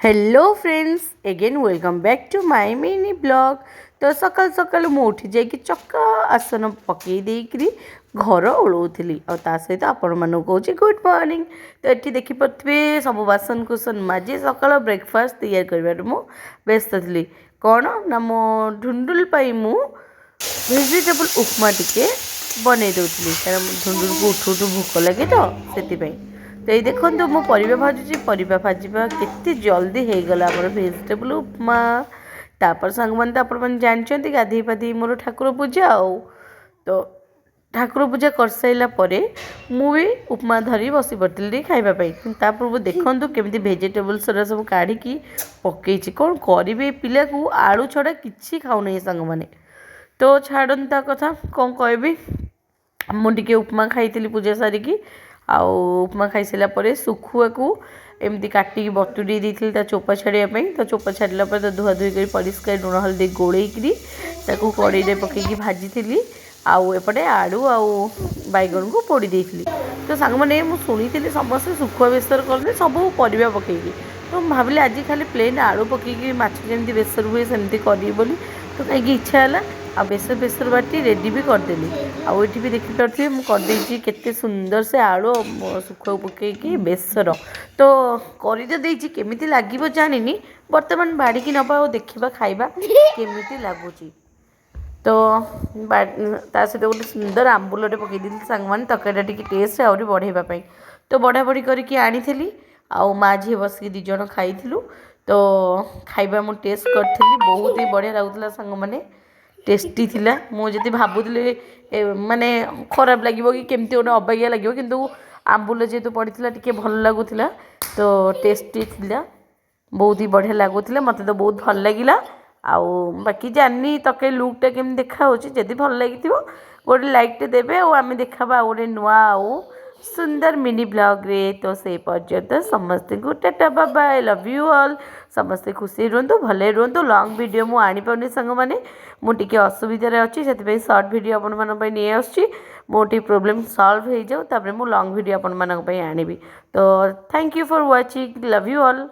Hello friends again welcome back to my mini blog. तो सकाल सकाल मु उठी जाइए चक्का आसन पकई देकरी घर ओलौली और सहित आपण मानू कौच गुड मॉर्निंग। तो ये देखिपे सब बासन कुसन माजी सकाल ब्रेकफास्ट तैयार कर व्यस्त थी कौन ना मो ढुंडुल मु भेजिटेबल उपमा टिके बन दूसरी कारण ढुंडुल को उठू उठू भोक लगे तो से तो ये देखो मो परिबा भाजुची परिबा भाजवा केते जल्दी हो गला आमर भेजिटेबल उपमा। तापर सांग मैंने तो आप जानते गाधे पाधे मोर ठाकुर पूजा तो ठाकुर पूजा कर साइला परे मु भी उपमा धरी बसी पड़ी खावाई पूर्व देखूँ केमी भेजिटेबल्स सब काढ़ी पकई कौन करी पिला को आलू छड़ा कि खाऊना सांग मैंने तो छाड़ता कथा कौन कहबी मुझे उपमा खाई पूजा सारिकी आउ उपमा खाई सारा सुखुआ को एमती काटिकी बतुरी देती चोपा छाड़ापी तो चोपा छाड़ा तो धुआ धुई कर परिष्कार लुण हल्दी गोलैकरी कड़े में पकईकी भाजी आउ एपटे आलू आउ बैगन को पोड़ी देती। तो सांग मैंने शुणी समस्त सुखुआ बेसर करते सब परिवा पकईकी तो भाविली आज खाली प्लेन आलू पकईकी माछ जमी बेसर हुए सेमती करी बोली तो कहीं इच्छा है आ बेसर बेसर बाटी रेडी भी करदेली आउ ये भी देखिपे मुझे केते सुंदर से आलू सुखुआ पकईकी बेसर तो करी तो देती केमी लगे जानी बर्तमान बाड़ीकी नवा और देखा खाइबा केमी लगुच। तो सहित गोटे सुंदर आंबुलटे पकईदी सांग मैंने तरकारी टी टेस्ट आहरी बढ़ाई तो बढ़ा बढ़ी करके आनी आउ माँ झी बस दिज खाई तो खाइबा मु टेस्ट करी बहुत ही बढ़िया लगुला सांग मैंने टेस्टी थिला मुझे भावुली माने खराब लगे कि केमती गोटे अबागिया लगे किंतु आंबुल जेहेतु पड़ता टे भल लगुला तो टेस्टी थिला बहुत ही बढ़िया लगुला मत तो बहुत भल लगिला आउ बाकी जानी तक लुकटा केमी देखा जदि भल लगी गोटे लाइकटे देवे और आम देखा गोटे नुआ आउ सुंदर मिनी ब्लॉग रे। तो से पर्यंत समस्ते को tata bye bye love you all समस्ते खुशी रुहतु भले रुहतु लॉन्ग वीडियो मु आनी पाउनी संग माने मु टिके असुविधा अच्छी से सर्ट वीडियो आपण मन पई नहीं आछी मोटी प्रॉब्लम सॉल्व हो जाऊ तापर मु लॉन्ग वीडियो आपण मन पई आनीबी। तो thank you for watching love you all.